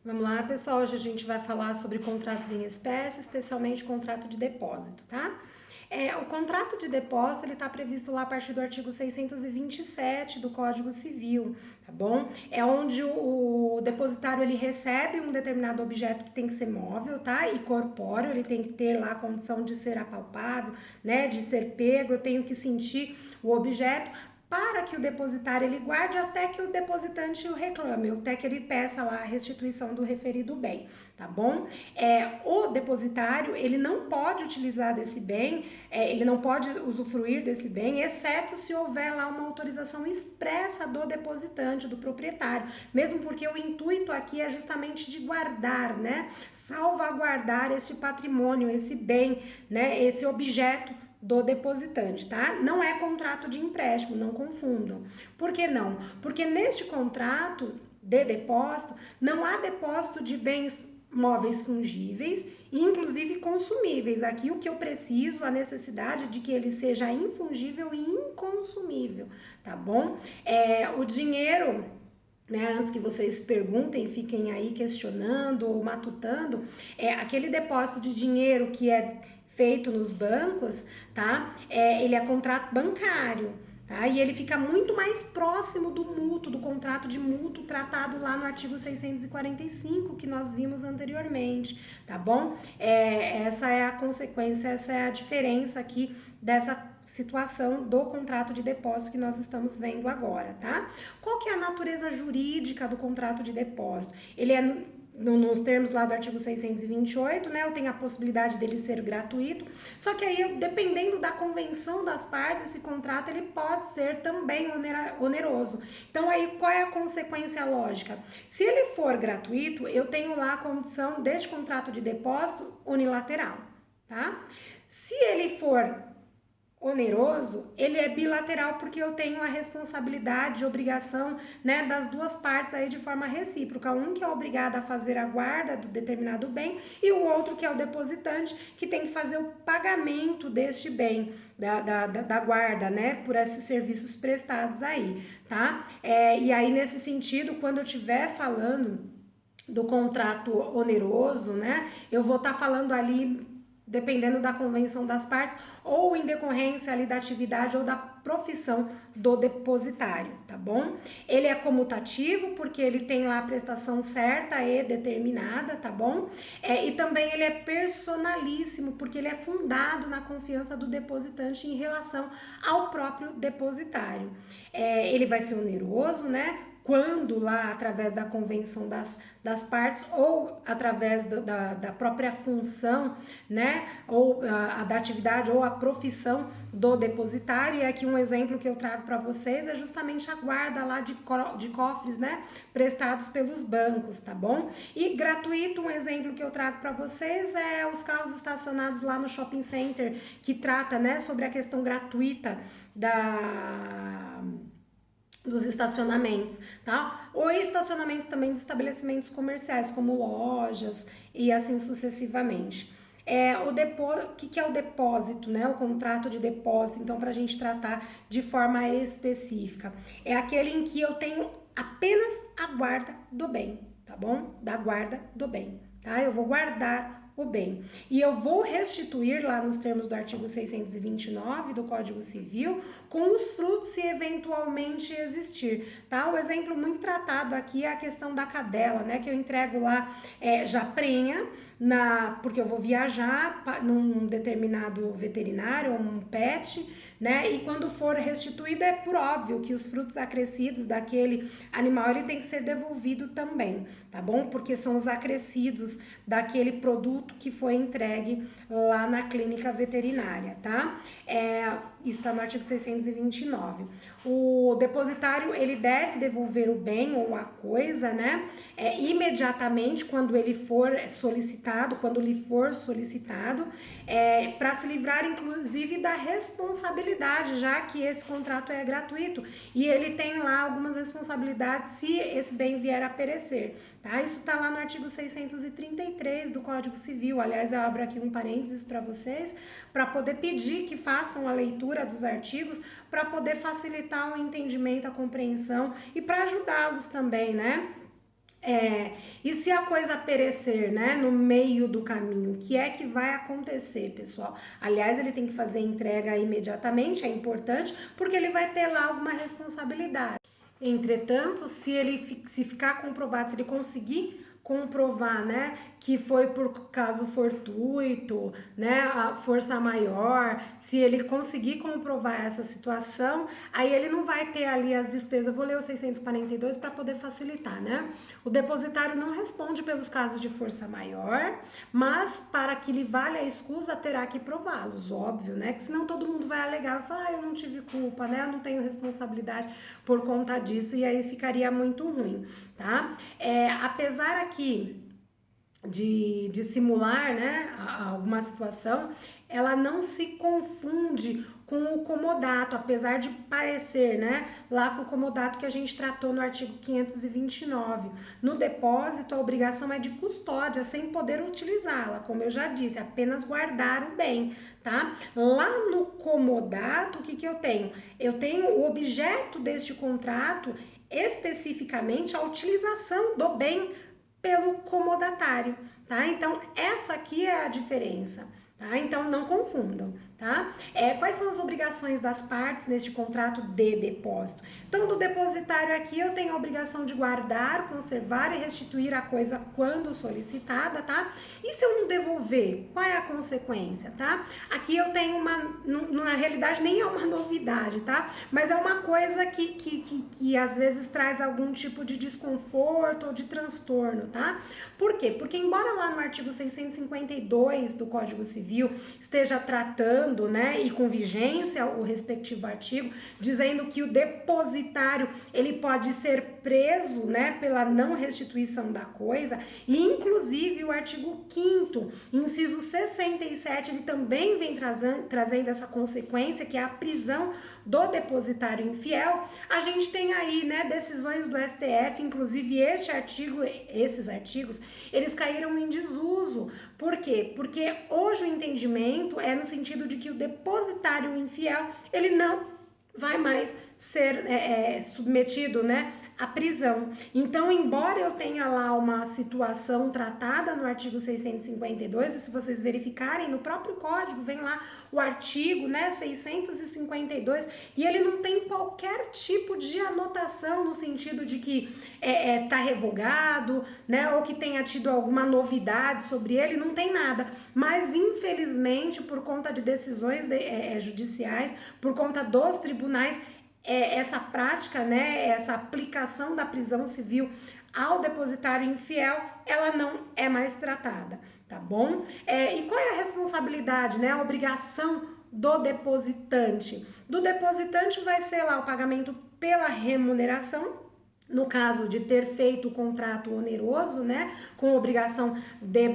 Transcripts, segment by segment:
Vamos lá, pessoal. Hoje a gente vai falar sobre contratos em espécie, especialmente contrato de depósito, tá? O contrato de depósito, ele está previsto lá a partir do artigo 627 do Código Civil, tá bom? É onde o depositário, ele recebe um determinado objeto que tem que ser móvel, tá? E corpóreo, ele tem que ter lá a condição de ser apalpável, né? De ser pego, eu tenho que sentir o objeto, para que o depositário ele guarde até que o depositante o reclame, até que ele peça lá a restituição do referido bem, tá bom? O depositário, ele não pode utilizar desse bem, ele não pode usufruir desse bem, exceto se houver lá uma autorização expressa do depositante, do proprietário, mesmo porque o intuito aqui é justamente de guardar, né? Salvaguardar esse patrimônio, esse bem, né? Esse objeto do depositante, tá? Não é contrato de empréstimo, não confundam. Por que não? Porque neste contrato de depósito não há depósito de bens móveis fungíveis, inclusive consumíveis. Aqui o que eu preciso, a necessidade de que ele seja infungível e inconsumível, tá bom? O dinheiro, né, antes que vocês perguntem, fiquem aí questionando ou matutando, aquele depósito de dinheiro que é feito nos bancos, tá? Ele é contrato bancário, tá? E ele fica muito mais próximo do mútuo, do contrato de mútuo tratado lá no artigo 645 que nós vimos anteriormente, tá bom? Essa é a consequência, essa é a diferença aqui dessa situação do contrato de depósito que nós estamos vendo agora, tá? Qual que é a natureza jurídica do contrato de depósito? Ele é nos termos lá do artigo 628, né, eu tenho a possibilidade dele ser gratuito, só que aí, dependendo da convenção das partes, esse contrato ele pode ser também oneroso. Então aí, qual é a consequência lógica? Se ele for gratuito, eu tenho lá a condição deste contrato de depósito unilateral, tá? Se ele for oneroso, ele é bilateral porque eu tenho a responsabilidade, obrigação, né, das duas partes aí de forma recíproca. Um que é obrigado a fazer a guarda do determinado bem e o outro que é o depositante que tem que fazer o pagamento deste bem, da guarda, né, por esses serviços prestados aí, tá? E aí, nesse sentido, quando eu estiver falando do contrato oneroso, né, eu vou estar falando ali dependendo da convenção das partes, ou em decorrência ali da atividade ou da profissão do depositário, tá bom? Ele é comutativo, porque ele tem lá a prestação certa e determinada, tá bom? E também ele é personalíssimo, porque ele é fundado na confiança do depositante em relação ao próprio depositário. Ele vai ser oneroso, né? Quando lá, através da convenção das partes ou através da própria função, né, ou da atividade ou a profissão do depositário. E aqui um exemplo que eu trago para vocês é justamente a guarda lá de cofres, né, prestados pelos bancos, tá bom? E gratuito, um exemplo que eu trago para vocês é os carros estacionados lá no shopping center, que trata, né, sobre a questão gratuita dos estacionamentos, tá? Ou estacionamentos também de estabelecimentos comerciais, como lojas e assim sucessivamente. O que é o depósito, né? O contrato de depósito, então, para a gente tratar de forma específica. É aquele em que eu tenho apenas a guarda do bem, tá bom? Da guarda do bem, tá? Eu vou guardar o bem. E eu vou restituir lá nos termos do artigo 629 do Código Civil com os frutos se eventualmente existir, tá? O exemplo muito tratado aqui é a questão da cadela, né? Que eu entrego lá já prenha, porque eu vou viajar num determinado veterinário ou um pet, né? E quando for restituído é por óbvio que os frutos acrescidos daquele animal ele tem que ser devolvido também, tá bom? Porque são os acrescidos daquele produto que foi entregue lá na clínica veterinária, tá? Isso está no artigo 629. O depositário, ele deve devolver o bem ou a coisa, né? Imediatamente quando ele for solicitado, para se livrar, inclusive, da responsabilidade, já que esse contrato é gratuito e ele tem lá algumas responsabilidades se esse bem vier a perecer, tá? Isso está lá no artigo 633 do Código Civil. Aliás, eu abro aqui um parênteses para vocês, para poder pedir que façam a leitura dos artigos, para poder facilitar o entendimento, a compreensão e para ajudá-los também, né? E se a coisa perecer, né, no meio do caminho, o que é que vai acontecer, pessoal? Aliás, ele tem que fazer entrega imediatamente, é importante, porque ele vai ter lá alguma responsabilidade. Entretanto, se ficar comprovado, se ele conseguir comprovar, né, que foi por caso fortuito, né, a força maior, se ele conseguir comprovar essa situação, aí ele não vai ter ali as despesas. Eu vou ler o 642 para poder facilitar, né? O depositário não responde pelos casos de força maior, mas para que lhe valha a escusa, terá que prová-los, óbvio, né? Que senão todo mundo vai alegar e falar, eu não tive culpa, né? Eu não tenho responsabilidade por conta disso, e aí ficaria muito ruim, tá? Apesar aqui de simular, né, alguma situação, ela não se confunde com o comodato, apesar de parecer, né, lá com o comodato que a gente tratou no artigo 529. No depósito, a obrigação é de custódia, sem poder utilizá-la, como eu já disse, apenas guardar o bem, tá? Lá no comodato, o que eu tenho? Eu tenho o objeto deste contrato, especificamente a utilização do bem pelo comodatário, tá? Então, essa aqui é a diferença, tá? Então, não confundam, tá? Quais são as obrigações das partes neste contrato de depósito? Então, do depositário aqui, eu tenho a obrigação de guardar, conservar e restituir a coisa quando solicitada, tá? E se eu não devolver, qual é a consequência, tá? Aqui eu tenho na realidade nem é uma novidade, tá? Mas é uma coisa que às vezes traz algum tipo de desconforto ou de transtorno, tá? Por quê? Porque embora lá no artigo 652 do Código Civil esteja tratando, né, e com vigência o respectivo artigo, dizendo que o depositário ele pode ser preso, né, pela não restituição da coisa, e inclusive o artigo 5º, inciso 67, ele também vem trazendo essa consequência, que é a prisão do depositário infiel. A gente tem aí, né, decisões do STF, inclusive esses artigos, eles caíram em desuso. Por quê? Porque hoje o entendimento é no sentido de que o depositário infiel, ele não vai mais ser submetido, né, à prisão. Então, embora eu tenha lá uma situação tratada no artigo 652, e se vocês verificarem no próprio código, vem lá o artigo, né, 652, e ele não tem qualquer tipo de anotação no sentido de que tá revogado, né, ou que tenha tido alguma novidade sobre ele, não tem nada. Mas, infelizmente, por conta de decisões judiciais, por conta dos tribunais, essa prática, né, essa aplicação da prisão civil ao depositário infiel, ela não é mais tratada, tá bom? E qual é a responsabilidade, né, a obrigação do depositante? Do depositante vai ser lá o pagamento pela remuneração, no caso de ter feito o contrato oneroso, né, com obrigação de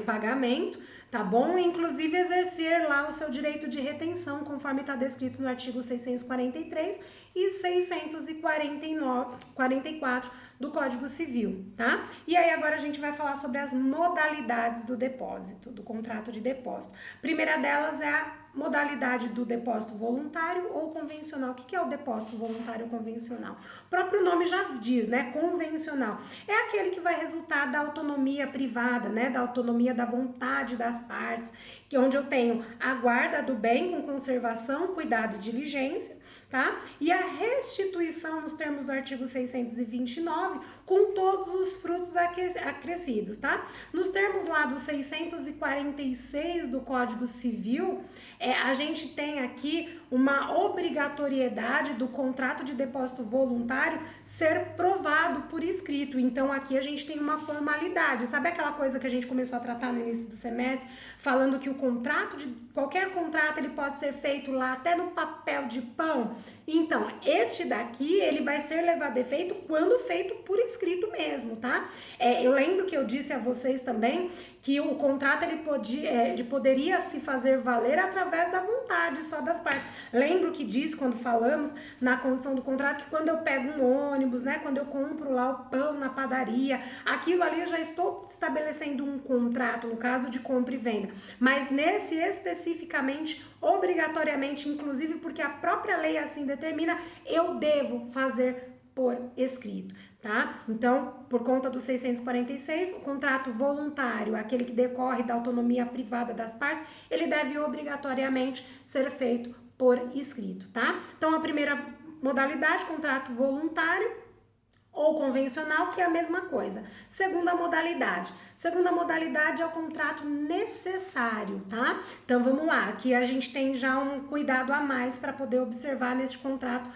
pagamento, tá bom? Inclusive exercer lá o seu direito de retenção, conforme está descrito no artigo 643 e 644 do Código Civil, tá? E aí agora a gente vai falar sobre as modalidades do depósito, do contrato de depósito. A primeira delas é a modalidade do depósito voluntário ou convencional. O que é o depósito voluntário ou convencional? O próprio nome já diz, né? Convencional. É aquele que vai resultar da autonomia privada, né? Da autonomia da vontade das partes, que é onde eu tenho a guarda do bem com conservação, cuidado e diligência, tá? E a restituição nos termos do artigo 629, com todos os frutos acrescidos, tá? Nos termos lá do 646 do Código Civil, a gente tem aqui uma obrigatoriedade do contrato de depósito voluntário ser provado por escrito. Então, aqui a gente tem uma formalidade. Sabe aquela coisa que a gente começou a tratar no início do semestre, falando que qualquer contrato, ele pode ser feito lá até no papel de pão? Então, este daqui, ele vai ser levado a efeito quando feito por escrito mesmo, tá? Eu lembro que eu disse a vocês também que o contrato ele poderia se fazer valer através da vontade só das partes. Lembro que disse, quando falamos na condição do contrato, que quando eu pego um ônibus, né, quando eu compro lá o pão na padaria, aquilo ali eu já estou estabelecendo um contrato, no caso de compra e venda. Mas nesse especificamente, obrigatoriamente, inclusive porque a própria lei assim determina, eu devo fazer por escrito, tá? Então, por conta do 646, o contrato voluntário, aquele que decorre da autonomia privada das partes, ele deve obrigatoriamente ser feito por escrito, tá? Então, a primeira modalidade, contrato voluntário ou convencional, que é a mesma coisa. Segunda modalidade é o contrato necessário, tá? Então vamos lá, aqui a gente tem já um cuidado a mais para poder observar neste contrato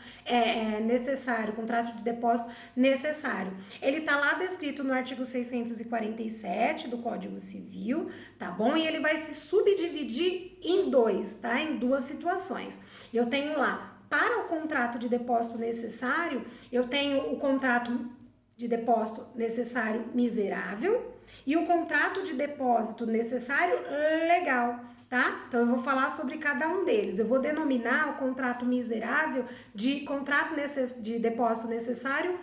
necessário, contrato de depósito necessário. Ele tá lá descrito no artigo 647 do Código Civil, tá bom? E ele vai se subdividir em dois, tá? Em duas situações. Eu tenho lá, para o contrato de depósito necessário, eu tenho o contrato de depósito necessário miserável e o contrato de depósito necessário legal, tá? Então, eu vou falar sobre cada um deles. Eu vou denominar o contrato miserável de contrato de depósito necessário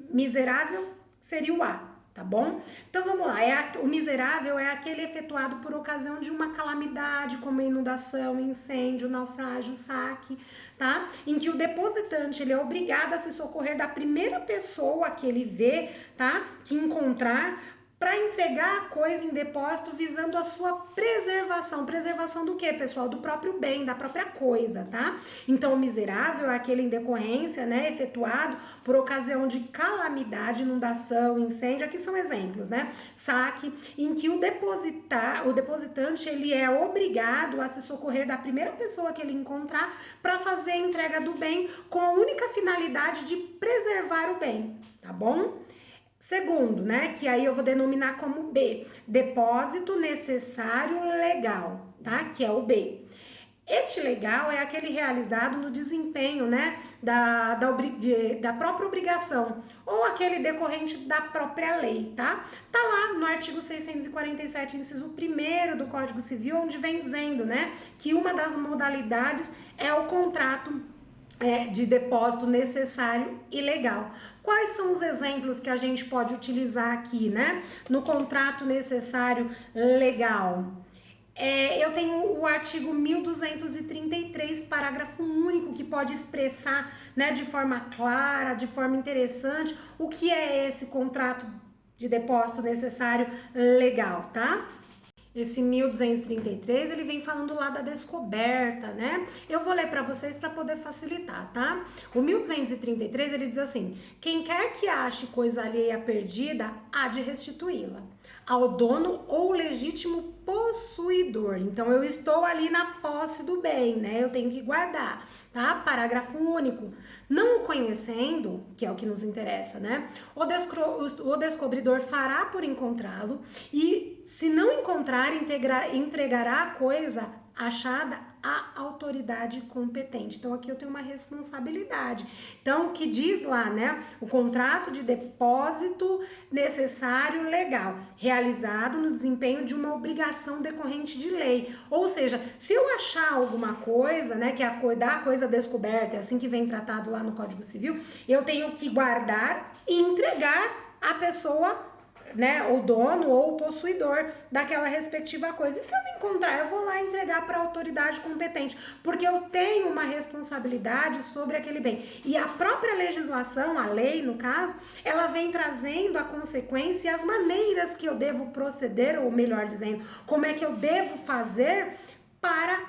miserável, seria o A. Tá bom? Então vamos lá, o miserável é aquele efetuado por ocasião de uma calamidade, como inundação, incêndio, naufrágio, saque, tá? Em que o depositante ele é obrigado a se socorrer da primeira pessoa que ele vê, tá? Que encontrar, para entregar a coisa em depósito visando a sua preservação. Preservação do quê, pessoal? Do próprio bem, da própria coisa, tá? Então, o miserável é aquele em decorrência, né, efetuado por ocasião de calamidade, inundação, incêndio, aqui são exemplos, né? Saque, em que o depositante, ele é obrigado a se socorrer da primeira pessoa que ele encontrar para fazer a entrega do bem com a única finalidade de preservar o bem, tá bom? Segundo, né, que aí eu vou denominar como B, depósito necessário legal, tá? Que é o B. Este legal é aquele realizado no desempenho, né, da própria obrigação, ou aquele decorrente da própria lei, tá? Tá lá no artigo 647, inciso 1º do Código Civil, onde vem dizendo, né, que uma das modalidades é o contrato de depósito necessário e legal. Quais são os exemplos que a gente pode utilizar aqui, né? No contrato necessário legal. Eu tenho o artigo 1233, parágrafo único, que pode expressar, né, de forma clara, de forma interessante, o que é esse contrato de depósito necessário legal, tá? Esse 1233, ele vem falando lá da descoberta, né? Eu vou ler para vocês para poder facilitar, tá? O 1233, ele diz assim: quem quer que ache coisa alheia perdida, há de restituí-la ao dono ou legítimo possuidor. Então, eu estou ali na posse do bem, né? Eu tenho que guardar, tá? Parágrafo único. Não o conhecendo, que é o que nos interessa, né? O descobridor fará por encontrá-lo e, se não encontrar, entregará a coisa achada à autoridade competente. Então, aqui eu tenho uma responsabilidade. Então, o que diz lá, né? O contrato de depósito necessário legal, realizado no desempenho de uma obrigação decorrente de lei. Ou seja, se eu achar alguma coisa, né, que é a coisa descoberta, é assim que vem tratado lá no Código Civil, eu tenho que guardar e entregar à pessoa, né, o dono ou o possuidor daquela respectiva coisa. E se eu não encontrar, eu vou lá entregar para a autoridade competente, porque eu tenho uma responsabilidade sobre aquele bem. E a própria legislação, a lei, no caso, ela vem trazendo a consequência e as maneiras que eu devo proceder, ou melhor dizendo, como é que eu devo fazer para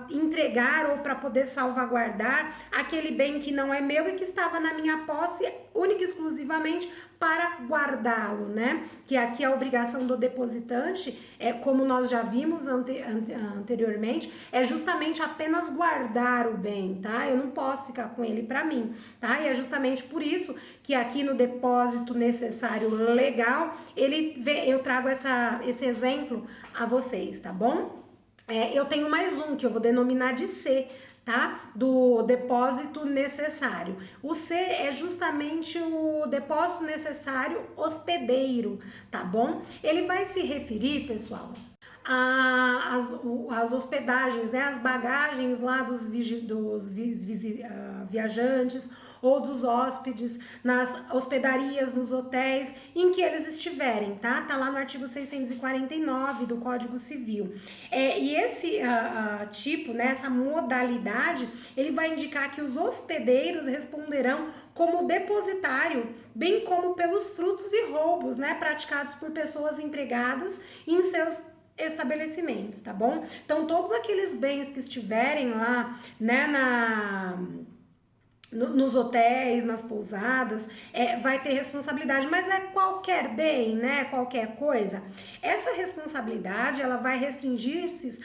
entregar ou para poder salvaguardar aquele bem que não é meu e que estava na minha posse única e exclusivamente para guardá-lo, né? Que aqui a obrigação do depositante, como nós já vimos anteriormente, é justamente apenas guardar o bem, tá? Eu não posso ficar com ele para mim, tá? E é justamente por isso que aqui no depósito necessário legal, eu trago esse exemplo a vocês, tá bom? Eu tenho mais um que eu vou denominar de C, tá? Do depósito necessário. O C é justamente o depósito necessário hospedeiro, tá bom? Ele vai se referir, pessoal, as hospedagens, né? As bagagens lá dos viajantes ou dos hóspedes, nas hospedarias, nos hotéis em que eles estiverem, tá? Tá lá no artigo 649 do Código Civil. E esse tipo, né, essa modalidade, ele vai indicar que os hospedeiros responderão como depositário, bem como pelos frutos e roubos, né, praticados por pessoas empregadas em seus estabelecimentos, tá bom? Então, todos aqueles bens que estiverem lá, né, nos hotéis, nas pousadas, vai ter responsabilidade, mas é qualquer bem, né? Qualquer coisa. Essa responsabilidade, ela vai restringir-se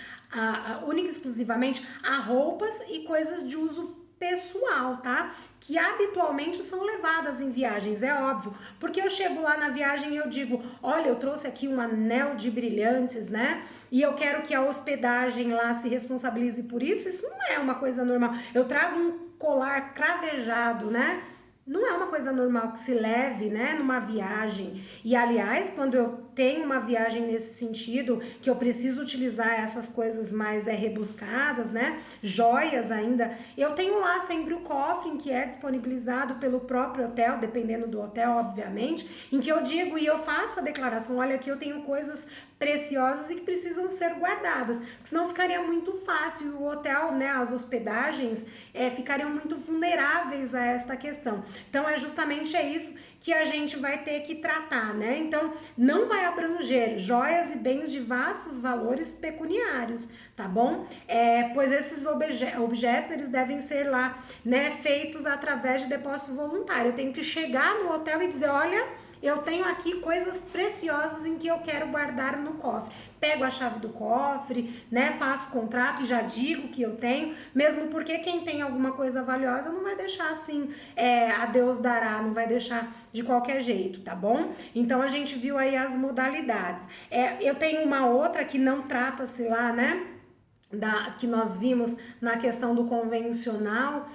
única e exclusivamente a roupas e coisas de uso pessoal, tá? Que habitualmente são levadas em viagens, é óbvio. Porque eu chego lá na viagem e eu digo, olha, eu trouxe aqui um anel de brilhantes, né? E eu quero que a hospedagem lá se responsabilize por isso. Isso não é uma coisa normal. Eu trago um colar cravejado, né? Não é uma coisa normal que se leve, né, numa viagem. E, aliás, quando eu tenho uma viagem nesse sentido, que eu preciso utilizar essas coisas mais rebuscadas, né, joias ainda, eu tenho lá sempre o cofre que é disponibilizado pelo próprio hotel, dependendo do hotel, obviamente, em que eu digo e eu faço a declaração, olha, aqui eu tenho coisas preciosas e que precisam ser guardadas, porque senão ficaria muito fácil o hotel, né, as hospedagens ficariam muito vulneráveis a esta questão. Então é justamente isso que a gente vai ter que tratar, né? Então não vai abranger joias e bens de vastos valores pecuniários, tá bom? Pois esses objetos eles devem ser lá, né, feitos através de depósito voluntário. Eu tenho que chegar no hotel e dizer, olha, eu tenho aqui coisas preciosas em que eu quero guardar no cofre. Pego a chave do cofre, né? Faço contrato e já digo que eu tenho, mesmo porque quem tem alguma coisa valiosa não vai deixar assim, a Deus dará, não vai deixar de qualquer jeito, tá bom? Então a gente viu aí as modalidades. Eu tenho uma outra que não trata-se lá, né? Que nós vimos na questão do convencional,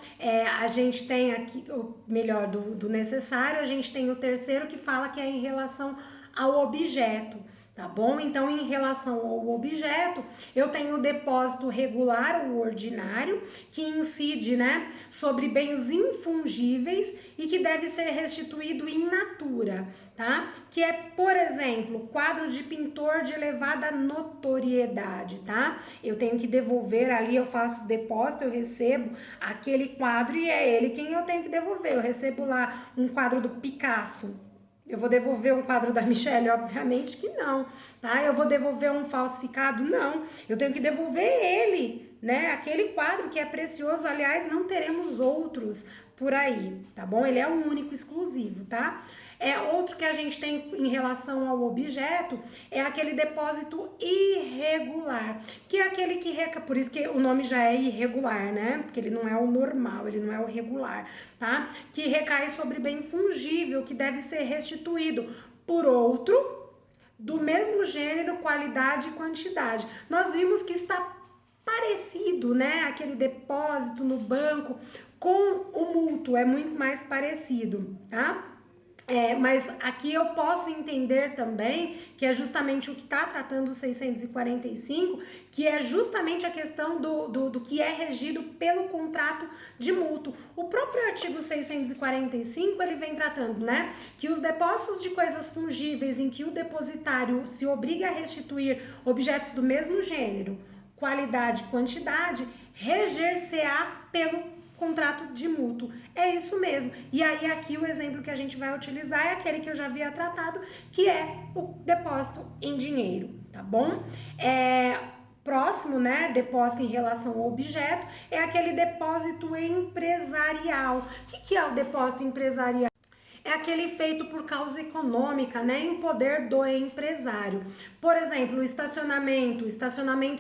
a gente tem aqui, melhor, do necessário, a gente tem o terceiro que fala que é em relação ao objeto, tá bom? Então, em relação ao objeto, eu tenho o depósito regular ou ordinário, que incide, né, sobre bens infungíveis e que deve ser restituído in natura, tá? Que é, por exemplo, quadro de pintor de elevada notoriedade, tá? Eu tenho que devolver ali, eu faço depósito, eu recebo aquele quadro e é ele quem eu tenho que devolver. Eu recebo lá um quadro do Picasso. Eu vou devolver um quadro da Michelle? Obviamente que não, tá? Eu vou devolver um falsificado? Não. Eu tenho que devolver ele, né? Aquele quadro que é precioso, aliás, não teremos outros por aí, tá bom? Ele é um único exclusivo, tá? Outro que a gente tem em relação ao objeto é aquele depósito irregular, que é aquele que por isso que o nome já é irregular, né? Porque ele não é o normal, ele não é o regular, tá? Que recai sobre bem fungível, que deve ser restituído por outro do mesmo gênero, qualidade e quantidade. Nós vimos que está parecido, né? Aquele depósito no banco com o mútuo, é muito mais parecido, tá? Mas aqui eu posso entender também que é justamente o que está tratando o 645, que é justamente a questão do que é regido pelo contrato de mútuo. O próprio artigo 645, ele vem tratando, né, que os depósitos de coisas fungíveis em que o depositário se obriga a restituir objetos do mesmo gênero, qualidade e quantidade, reger-se-á pelo contrato de mútuo. É isso mesmo. E aí aqui o exemplo que a gente vai utilizar é aquele que eu já havia tratado, que é o depósito em dinheiro, tá bom? Próximo, né, depósito em relação ao objeto, é aquele depósito empresarial. O que é o depósito empresarial? É aquele feito por causa econômica, né, em poder do empresário. Por exemplo, o estacionamento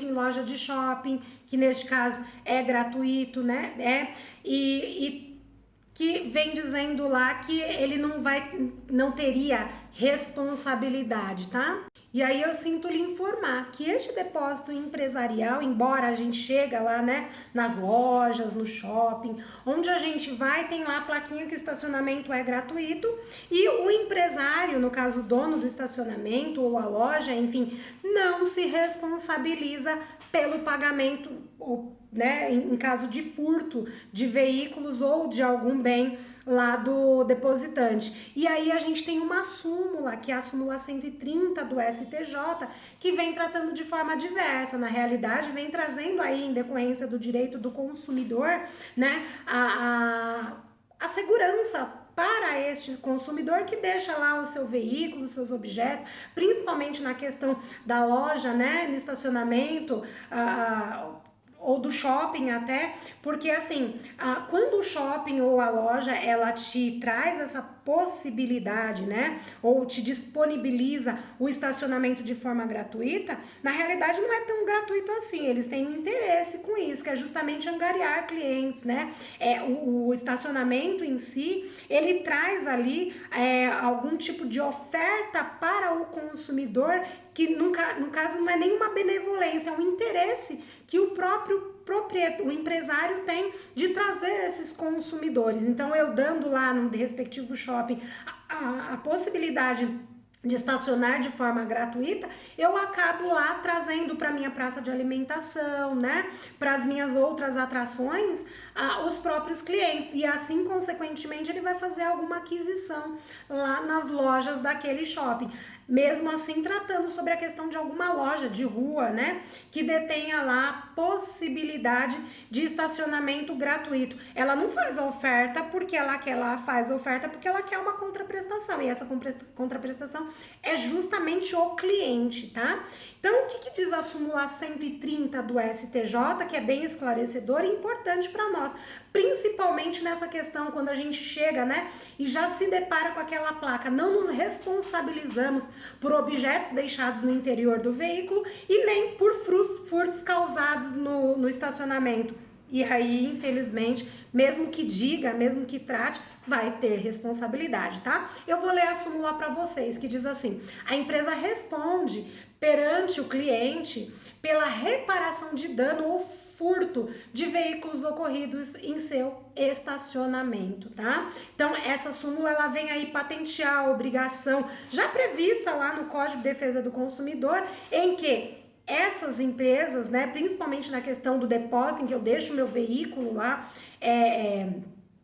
em loja de shopping, que neste caso é gratuito, né, e que vem dizendo lá que ele não teria responsabilidade, tá? E aí eu sinto lhe informar que este depósito empresarial, embora a gente chega lá, né, nas lojas, no shopping, onde a gente vai, tem lá a plaquinha que o estacionamento é gratuito e o empresário, no caso o dono do estacionamento ou a loja, enfim, não se responsabiliza pelo pagamento, né, em caso de furto de veículos ou de algum bem lá do depositante. E aí a gente tem uma súmula, que é a súmula 130 do STJ, que vem tratando de forma diversa. Na realidade, vem trazendo aí, em decorrência do direito do consumidor, né, a segurança para este consumidor que deixa lá o seu veículo, os seus objetos, principalmente na questão da loja, né, no estacionamento, ou do shopping até, porque assim, quando o shopping ou a loja, ela te traz essa possibilidade, né, ou te disponibiliza o estacionamento de forma gratuita, na realidade não é tão gratuito assim, eles têm um interesse com isso, que é justamente angariar clientes, né, o estacionamento em si, ele traz ali algum tipo de oferta para o consumidor, que no caso não é nenhuma benevolência, é um interesse que o próprio o empresário tem de trazer esses consumidores. Então, eu dando lá no respectivo shopping a possibilidade de estacionar de forma gratuita, eu acabo lá trazendo para minha praça de alimentação, né, para as minhas outras atrações, os próprios clientes, e assim, consequentemente, ele vai fazer alguma aquisição lá nas lojas daquele shopping. Mesmo assim, tratando sobre a questão de alguma loja de rua, né, que detenha lá a possibilidade de estacionamento gratuito. Ela não faz a oferta porque ela quer, ela faz a oferta porque ela quer uma contraprestação, e essa contraprestação é justamente o cliente, tá? Então, o que diz a súmula 130 do STJ, que é bem esclarecedor e importante para nós, principalmente nessa questão quando a gente chega, né, e já se depara com aquela placa: não nos responsabilizamos por objetos deixados no interior do veículo e nem por furtos causados no estacionamento. E aí, infelizmente, mesmo que diga, mesmo que trate, vai ter responsabilidade, tá? Eu vou ler a súmula para vocês, que diz assim: a empresa responde perante o cliente pela reparação de dano ou furto de veículos ocorridos em seu estacionamento, tá? Então, essa súmula, ela vem aí patentear a obrigação já prevista lá no Código de Defesa do Consumidor, em que essas empresas, né, principalmente na questão do depósito, em que eu deixo meu veículo lá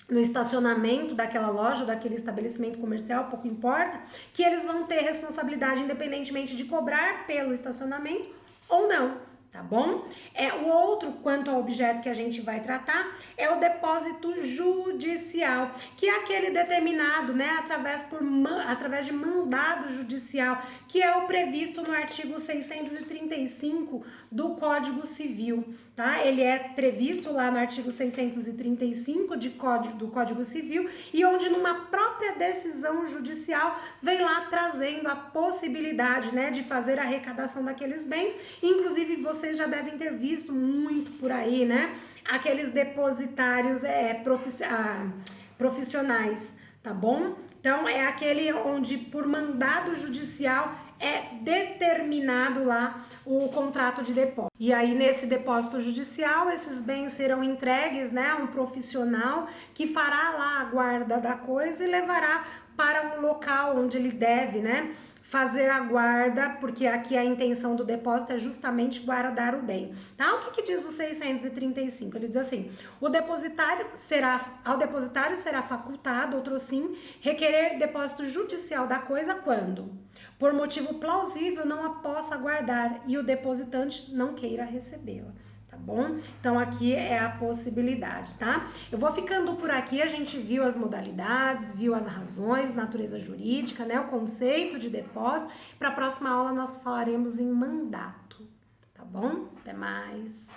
no estacionamento daquela loja, daquele estabelecimento comercial, pouco importa, que eles vão ter responsabilidade independentemente de cobrar pelo estacionamento ou não. Tá bom? O outro, quanto ao objeto que a gente vai tratar, é o depósito judicial, que é aquele determinado, né, através de mandado judicial, que é o previsto no artigo 635 do Código Civil, tá? Ele é previsto lá no artigo 635 do Código Civil, e onde numa própria decisão judicial vem lá trazendo a possibilidade, né, de fazer a arrecadação daqueles bens. Inclusive, vocês já devem ter visto muito por aí, né, aqueles depositários profissionais, tá bom? Então, é aquele onde por mandado judicial é determinado lá o contrato de depósito. E aí, nesse depósito judicial, esses bens serão entregues, né, a um profissional que fará lá a guarda da coisa e levará para um local onde ele deve, né, fazer a guarda, porque aqui a intenção do depósito é justamente guardar o bem, tá? O que diz o 635? Ele diz assim: ao depositário será facultado, outrosim, requerer depósito judicial da coisa quando, por motivo plausível, não a possa guardar e o depositante não queira recebê-la. Tá bom? Então, aqui é a possibilidade, tá? Eu vou ficando por aqui, a gente viu as modalidades, viu as razões, natureza jurídica, né? O conceito de depósito. Para a próxima aula, nós falaremos em mandato, tá bom? Até mais!